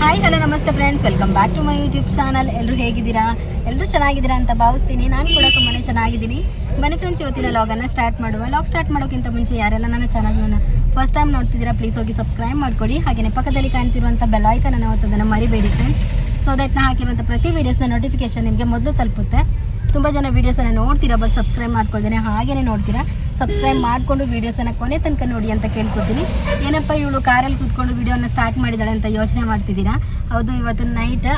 Hi hello ನಮಸ್ತೆ friends, welcome back to my YouTube channel. ಎಲ್ಲರೂ ಹೇಗಿದ್ದೀರಾ? ಎಲ್ಲರೂ ಚೆನ್ನಾಗಿದ್ದೀರಾ ಅಂತ ಭಾವಿಸ್ತೀನಿ. ನಾನು ಕೂಡ ತುಂಬಾ ಚೆನ್ನಾಗಿದ್ದೀನಿ. ಬನ್ನಿ ಫ್ರೆಂಡ್ಸ್, ಇವತ್ತಿನ ಲಾಗನ್ನು ಸ್ಟಾರ್ಟ್ ಮಾಡುವ. ಲಾಗ್ ಸ್ಟಾರ್ಟ್ ಮಾಡೋಕ್ಕಿಂತ ಮುಂಚೆ ಯಾರೆಲ್ಲ ನನ್ನ ಚಾನಲ್ನ ಫಸ್ಟ್ ಟೈಮ್ ನೋಡ್ತಿದ್ದೀರಾ ಪ್ಲೀಸ್ ಹೋಗಿ ಸಬ್ಸ್ಕ್ರೈಬ್ ಮಾಡ್ಕೊಳ್ಳಿ. ಹಾಗೆಯೇ ಪಕ್ಕದಲ್ಲಿ ಕಾಣ್ತಿರುವಂಥ ಬೆಲ್ ಐಕನನ್ನು ಒತ್ತೋದನ್ನು ಮರಿಬೇಡಿ ಫ್ರೆಂಡ್ಸ್. ಸೊ ದಟ್ ನಾನು ಹಾಕಿರುವಂಥ ಪ್ರತಿ ವೀಡಿಯೋಸ್ನ ನೋಟಿಫಿಕೇಶನ್ ನಿಮಗೆ ಮೊದಲು ತಲುಪುತ್ತೆ. ತುಂಬ ಜನ ವೀಡಿಯೋಸನ್ನು ನೋಡ್ತೀರಾ ಬಟ್ ಸಬ್ಸ್ಕ್ರೈಬ್ ಮಾಡ್ಕೊಳ್ದೇನೆ ಹಾಗೇ ನೋಡ್ತೀರಾ. ಸಬ್ಸ್ಕ್ರೈಬ್ ಮಾಡಿಕೊಂಡು ವೀಡಿಯೋಸನ್ನು ಕೊನೆ ತನಕ ನೋಡಿ ಅಂತ ಕೇಳ್ಕೊತೀನಿ. ಏನಪ್ಪ ಇವಳು ಕಾರಲ್ಲಿ ಕೂತ್ಕೊಂಡು ವೀಡಿಯೋನ ಸ್ಟಾರ್ಟ್ ಮಾಡಿದ್ದಾಳೆ ಅಂತ ಯೋಚನೆ ಮಾಡ್ತಿದ್ದೀರಾ? ಹೌದು, ಇವತ್ತು ನೈಟ್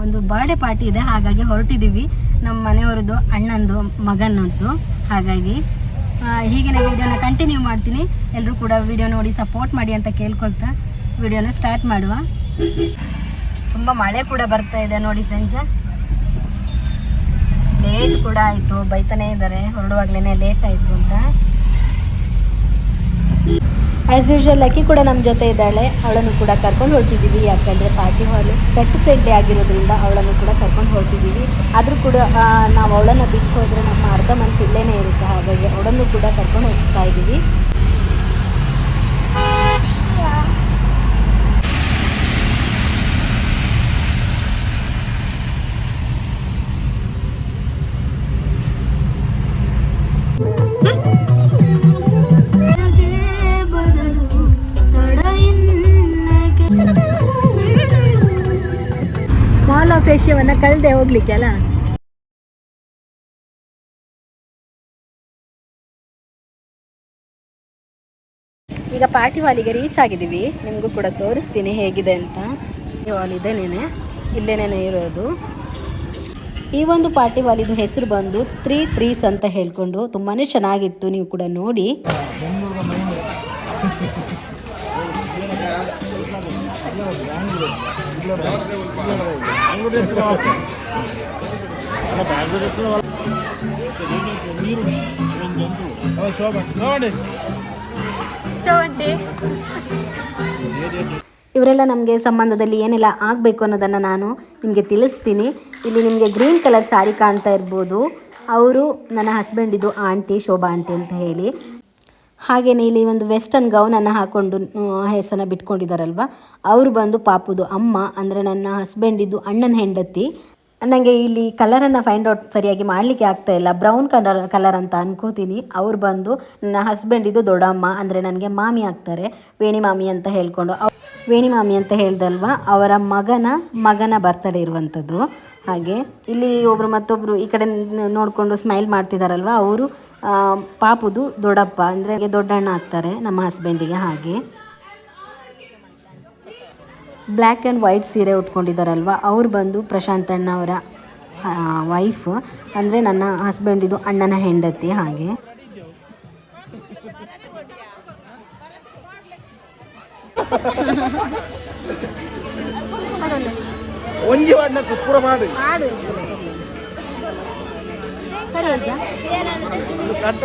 ಒಂದು ಬರ್ಡೇ ಪಾರ್ಟಿ ಇದೆ, ಹಾಗಾಗಿ ಹೊರಟಿದ್ದೀವಿ. ನಮ್ಮ ಮನೆಯವರದ್ದು ಅಣ್ಣಂದು ಮಗನದ್ದು. ಹಾಗಾಗಿ ಹೀಗೆ ವೀಡಿಯೋನ ಕಂಟಿನ್ಯೂ ಮಾಡ್ತೀನಿ. ಎಲ್ಲರೂ ಕೂಡ ವೀಡಿಯೋ ನೋಡಿ ಸಪೋರ್ಟ್ ಮಾಡಿ ಅಂತ ಕೇಳ್ಕೊಳ್ತಾ ವೀಡಿಯೋನ ಸ್ಟಾರ್ಟ್ ಮಾಡುವ. ತುಂಬ ಮಳೆ ಕೂಡ ಬರ್ತಾ ಇದೆ ನೋಡಿ ಫ್ರೆಂಡ್ಸ್. ಲೇಟ್ ಕೂಡ ಆಯಿತು, ಬೈತಾನೇ ಇದ್ದಾರೆ ಹೊರಡುವಾಗಲೇ ಲೇಟ್ ಆಯಿತು ಅಂತ. ಆ್ಯಸ್ ಯೂಶುವಲ್ ಲಕ್ಕಿ ಕೂಡ ನಮ್ಮ ಜೊತೆ ಇದ್ದಾಳೆ. ಅವಳನ್ನು ಕೂಡ ಕರ್ಕೊಂಡು ಹೊರಟಿದ್ದೀವಿ. ಯಾಕಂದರೆ ಪಾರ್ಟಿ ಹಾಲು ಪೆಟ್ ಫ್ರೆಂಡ್ಲಿ ಆಗಿರೋದ್ರಿಂದ ಅವಳನ್ನು ಕೂಡ ಕರ್ಕೊಂಡು ಹೊರಟಿದ್ದೀವಿ. ಆದರೂ ಕೂಡ ನಾವು ಅವಳನ್ನು ಬಿಟ್ಟು ಹೋದರೆ ನಮ್ಮ ಅರ್ಧ ಮನಸ್ಸು ಇಲ್ಲೇ ಇರುತ್ತೆ. ಹಾಗಾಗಿ ಅವಳನ್ನು ಕೂಡ ಕರ್ಕೊಂಡು ಹೋಗ್ತಾ ಇದ್ದೀವಿ. ಮಾಲ್ ಆಫ್ ಏಷ್ಯಾವನ್ನ ಕಳೆದೆ ಹೋಗ್ಲಿಕ್ಕೆ ಅಲ್ಲ. ಈಗ ಪಾರ್ಟಿ ಹಾಲಿಗೆ ರೀಚ್ ಆಗಿದ್ದೀವಿ. ನಿಮಗೂ ಕೂಡ ತೋರಿಸ್ತೀನಿ ಹೇಗಿದೆ ಅಂತ. ಹಾಲ್ ಇದೇನೇನೆ, ಇಲ್ಲೇನೇನೆ ಇರೋದು. ಈ ಒಂದು ಪಾರ್ಟಿ ಹಾಲಿದು ಹೆಸರು ಬಂದು 3 ಟ್ರೀಸ್ ಅಂತ ಹೇಳ್ಕೊಂಡು ತುಂಬಾ ಚೆನ್ನಾಗಿತ್ತು. ನೀವು ಕೂಡ ನೋಡಿ. ಇವರೆಲ್ಲ ನಮಗೆ ಸಂಬಂಧದಲ್ಲಿ ಏನೆಲ್ಲ ಆಗಬೇಕು ಅನ್ನೋದನ್ನು ನಾನು ನಿಮಗೆ ತಿಳಿಸ್ತೀನಿ. ಇಲ್ಲಿ ನಿಮಗೆ ಗ್ರೀನ್ ಕಲರ್ ಸ್ಯಾರಿ ಕಾಣ್ತಾ ಇರ್ಬೋದು. ಅವರು ನನ್ನ ಹಸ್ಬೆಂಡಿದು ಆಂಟಿ, ಶೋಭಾ ಆಂಟಿ ಅಂತ ಹೇಳಿ. ಹಾಗೆಯೇ ಇಲ್ಲಿ ಒಂದು ವೆಸ್ಟರ್ನ್ ಗೌನನ್ನು ಹಾಕ್ಕೊಂಡು ಹೆಸರನ್ನು ಬಿಟ್ಕೊಂಡಿದ್ದಾರಲ್ವ, ಅವರು ಬಂದು ಪಾಪುದು ಅಮ್ಮ, ಅಂದರೆ ನನ್ನ ಹಸ್ಬೆಂಡಿದ್ದು ಅಣ್ಣನ ಹೆಂಡತಿ. ನನಗೆ ಇಲ್ಲಿ ಕಲರನ್ನು ಫೈಂಡ್ ಔಟ್ ಸರಿಯಾಗಿ ಮಾಡಲಿಕ್ಕೆ ಆಗ್ತಾಯಿಲ್ಲ. ಬ್ರೌನ್ ಕಲರ್ ಅಂತ ಅನ್ಕೋತೀನಿ. ಅವ್ರು ಬಂದು ನನ್ನ ಹಸ್ಬೆಂಡಿದ್ದು ದೊಡ್ಡಮ್ಮ, ಅಂದರೆ ನನಗೆ ಮಾಮಿ ಆಗ್ತಾರೆ. ವೇಣಿ ಮಾಮಿ ಅಂತ ಹೇಳ್ಕೊಂಡು, ವೇಣಿ ಮಾಮಿ ಅಂತ ಹೇಳ್ದಲ್ವ, ಅವರ ಮಗನ ಬರ್ತಡೇ ಇರುವಂಥದ್ದು. ಹಾಗೆ ಇಲ್ಲಿ ಒಬ್ಬರು ಮತ್ತೊಬ್ಬರು ಈ ಕಡೆ ನೋಡಿಕೊಂಡು ಸ್ಮೈಲ್ ಮಾಡ್ತಿದ್ದಾರಲ್ವ, ಅವರು ಪಾಪುದು ದೊಡ್ಡಪ್ಪ, ಅಂದರೆ ದೊಡ್ಡಣ್ಣ ಆಗ್ತಾರೆ ನಮ್ಮ ಹಸ್ಬೆಂಡಿಗೆ. ಹಾಗೆ ಬ್ಲ್ಯಾಕ್ ಆ್ಯಂಡ್ ವೈಟ್ ಸೀರೆ ಉಟ್ಕೊಂಡಿದ್ದಾರಲ್ವ, ಅವ್ರು ಬಂದು ಪ್ರಶಾಂತ್ ಅಣ್ಣ ಅವರ ವೈಫ್, ಅಂದರೆ ನನ್ನ ಹಸ್ಬೆಂಡಿದು ಅಣ್ಣನ ಹೆಂಡತಿ. ಹಾಗೆ ಒಂಜಿ ವಾಡ್ನ ಕುಪ್ಪುರ ಮಾಡಿ ಸರಿ ಅಜ್ಜ. ಒಂದು ಕಟ್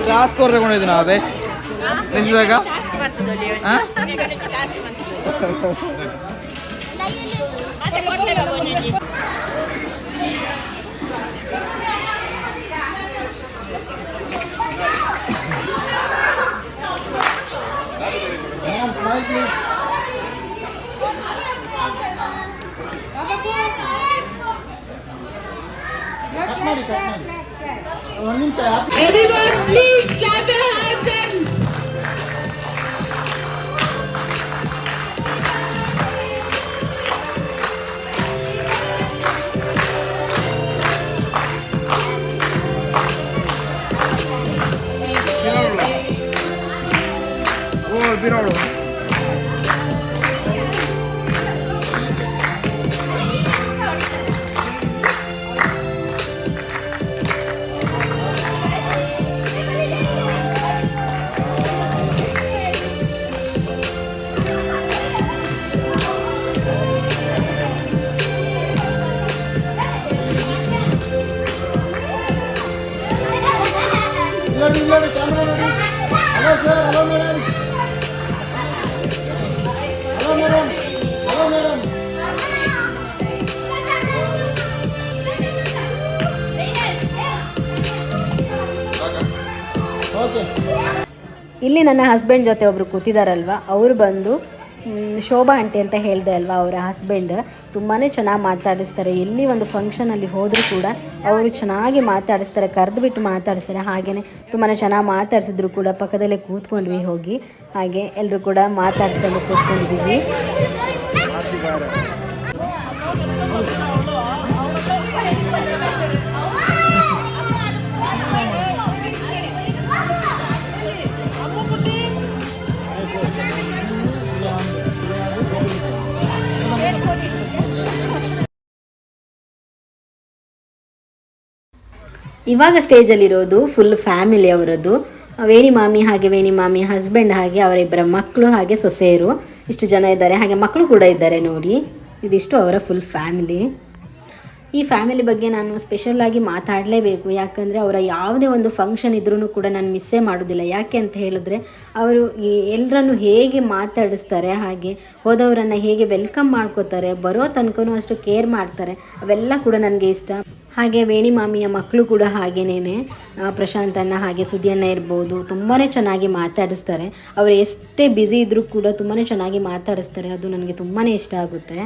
ಟಾಸ್ಕ್ ಕೊರ್ಕೊಂಡಿದ್ದೀನಿ ಅದೇ ನಿಜವಾಗ Everyone, please clap your hands and ಬಿರೋಳು ಇಲ್ಲಿ ನನ್ನ ಹಸ್ಬೆಂಡ್ ಜೊತೆ ಒಬ್ಬರು ಕೂತಿದ್ದಾರಲ್ವ, ಅವರು ಬಂದು ಶೋಭಾ ಆಂಟಿ ಅಂತ ಹೇಳಿದೆ ಅಲ್ವಾ, ಅವರ ಹಸ್ಬೆಂಡ್ ತುಂಬಾ ಚೆನ್ನಾಗಿ ಮಾತಾಡಿಸ್ತಾರೆ. ಎಲ್ಲಿ ಒಂದು ಫಂಕ್ಷನಲ್ಲಿ ಹೋದರೂ ಕೂಡ ಅವರು ಚೆನ್ನಾಗಿ ಮಾತಾಡಿಸ್ತಾರೆ, ಕರೆದುಬಿಟ್ಟು ಮಾತಾಡಿಸ್ತಾರೆ. ಹಾಗೆಯೇ ತುಂಬಾ ಚೆನ್ನಾಗಿ ಮಾತಾಡಿಸಿದ್ರು ಕೂಡ. ಪಕ್ಕದಲ್ಲೇ ಕೂತ್ಕೊಂಡ್ವಿ ಹೋಗಿ, ಹಾಗೆ ಎಲ್ಲರೂ ಕೂಡ ಮಾತಾಡ್ಕೊಂಡು ಕೂತ್ಕೊಂಡಿದ್ದೀವಿ. ಇವಾಗ ಸ್ಟೇಜಲ್ಲಿರೋದು ಫುಲ್ ಫ್ಯಾಮಿಲಿ ಅವರದ್ದು. ವೇಣಿ ಮಾಮಿ ಹಾಗೆ ವೇಣಿ ಮಾಮಿ ಹಸ್ಬೆಂಡ್ ಹಾಗೆ ಅವರ ಇಬ್ಬರ ಮಕ್ಕಳು ಹಾಗೆ ಸೊಸೆಯರು, ಇಷ್ಟು ಜನ ಇದ್ದಾರೆ. ಹಾಗೆ ಮಕ್ಕಳು ಕೂಡ ಇದ್ದಾರೆ ನೋಡಿ. ಇದಿಷ್ಟು ಅವರ ಫುಲ್ ಫ್ಯಾಮಿಲಿ. ಈ ಫ್ಯಾಮಿಲಿ ಬಗ್ಗೆ ನಾನು ಸ್ಪೆಷಲ್ಲಾಗಿ ಮಾತಾಡಲೇಬೇಕು, ಯಾಕಂದರೆ ಅವರ ಯಾವುದೇ ಒಂದು ಫಂಕ್ಷನ್ ಇದ್ರೂ ಕೂಡ ನಾನು ಮಿಸ್ಸೇ ಮಾಡೋದಿಲ್ಲ. ಯಾಕೆ ಅಂತ ಹೇಳಿದ್ರೆ ಅವರು ಎಲ್ಲರನ್ನು ಹೇಗೆ ಮಾತಾಡಿಸ್ತಾರೆ, ಹಾಗೆ ಹೋದವರನ್ನು ಹೇಗೆ ವೆಲ್ಕಮ್ ಮಾಡ್ಕೋತಾರೆ, ಬರೋ ತನಕನೂ ಅಷ್ಟು ಕೇರ್ ಮಾಡ್ತಾರೆ. ಅವೆಲ್ಲ ಕೂಡ ನನಗೆ ಇಷ್ಟ. ಹಾಗೆ ವೇಣಿ ಮಾಮಿಯ ಮಕ್ಕಳು ಕೂಡ ಹಾಗೇನೇ, ಪ್ರಶಾಂತ್ ಅಣ್ಣ ಹಾಗೆ ಸುದಿಯಣ್ಣ ಇರ್ಬೋದು, ತುಂಬಾ ಚೆನ್ನಾಗಿ ಮಾತಾಡಿಸ್ತಾರೆ. ಅವರು ಎಷ್ಟೇ ಬ್ಯುಸಿ ಇದ್ದರೂ ಕೂಡ ತುಂಬಾ ಚೆನ್ನಾಗಿ ಮಾತಾಡಿಸ್ತಾರೆ. ಅದು ನನಗೆ ತುಂಬಾ ಇಷ್ಟ ಆಗುತ್ತೆ.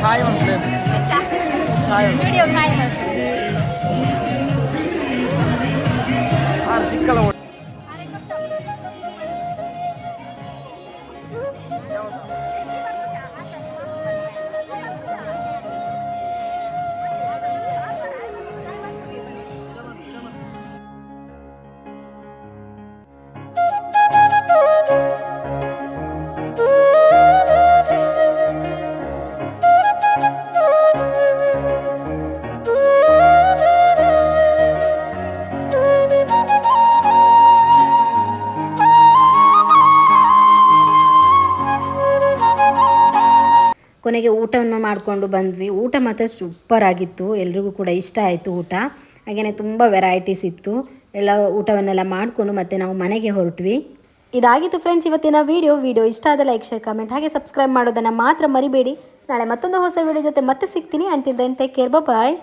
ಹಾಯ್ ಒಂದು ಚಿಕ್ಕಲ್ಲ ಕೊನೆಗೆ ಊಟವನ್ನು ಮಾಡಿಕೊಂಡು ಬಂದ್ವಿ. ಊಟ ಮಾತ್ರ ಸೂಪರ್ ಆಗಿತ್ತು, ಎಲ್ರಿಗೂ ಕೂಡ ಇಷ್ಟ ಆಯಿತು ಊಟ. ಹಾಗೆಯೇ ತುಂಬ ವೆರೈಟೀಸ್ ಇತ್ತು. ಎಲ್ಲ ಊಟವನ್ನೆಲ್ಲ ಮಾಡಿಕೊಂಡು ಮತ್ತೆ ನಾವು ಮನೆಗೆ ಹೊರಟ್ವಿ. ಇದಾಗಿತ್ತು ಫ್ರೆಂಡ್ಸ್ ಇವತ್ತಿನ ವಿಡಿಯೋ ಇಷ್ಟ ಆದ ಲೈಕ್ ಶೇರ್ ಕಮೆಂಟ್ ಹಾಗೆ ಸಬ್ಸ್ಕ್ರೈಬ್ ಮಾಡೋದನ್ನು ಮಾತ್ರ ಮರಿಬೇಡಿ. ನಾಳೆ ಮತ್ತೊಂದು ಹೊಸ ವಿಡಿಯೋ ಜೊತೆ ಮತ್ತೆ ಸಿಗ್ತೀನಿ. ಅಂಟಿಲ್ ದೆನ್ ಟೇಕ್ ಕೇರ್, ಬಾಯ್.